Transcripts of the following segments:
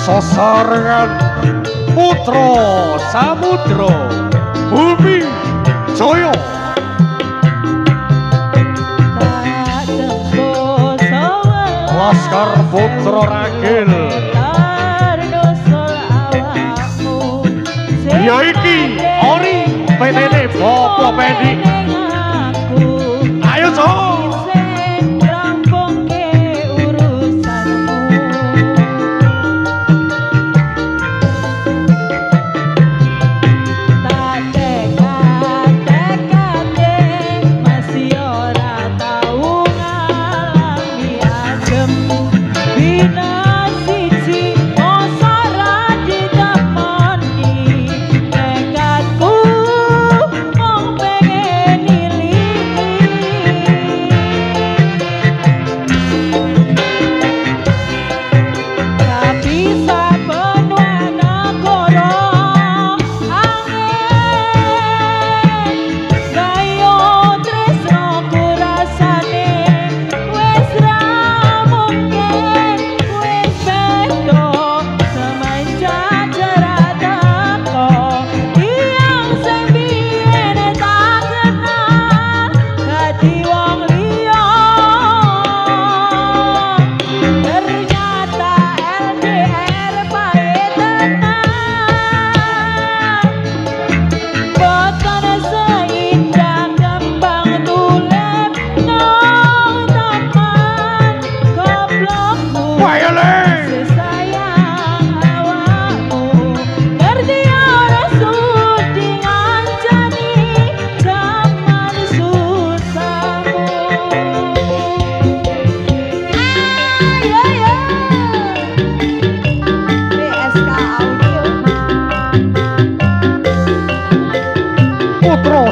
Sesarengan putra samudra bumi jaya Laskar Putra Ragil ya iki ori PTN Bapak Pendi ayo so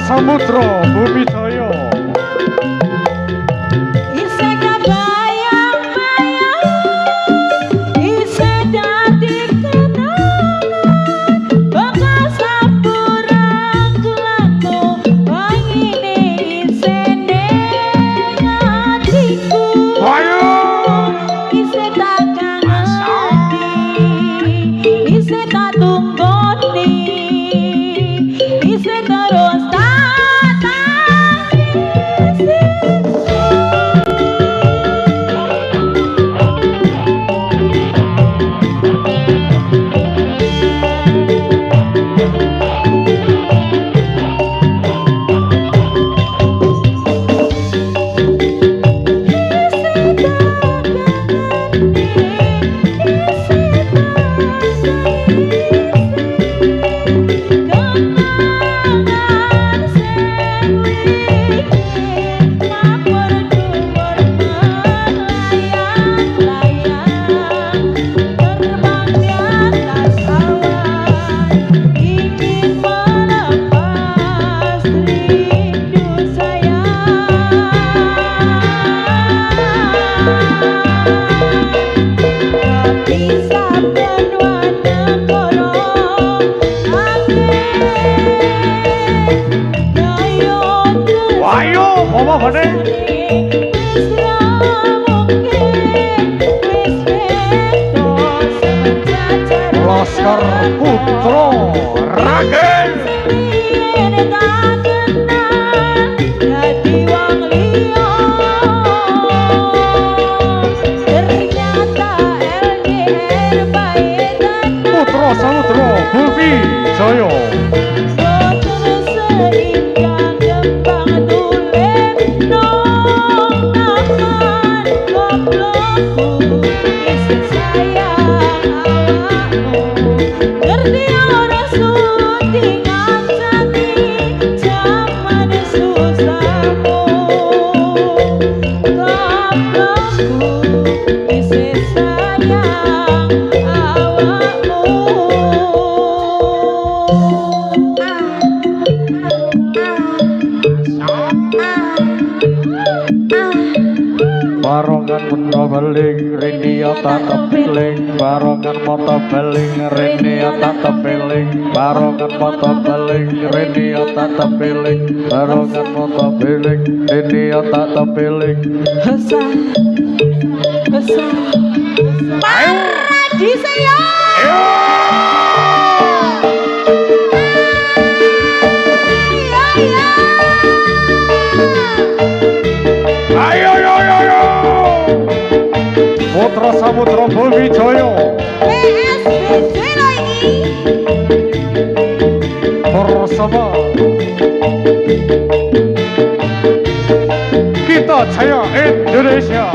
Samudra bumi jaya apa bane Laskar Putra Ragil Putra Samudra bumi jaya barongan mata beling rene tatep beling barongan mata beling rene tatep beling barongan mata beling rene tatep beling barongan mata beling rene tatep beling hesa ayo di saya Wijaya PSBB lagi bersama kita Jaya Indonesia.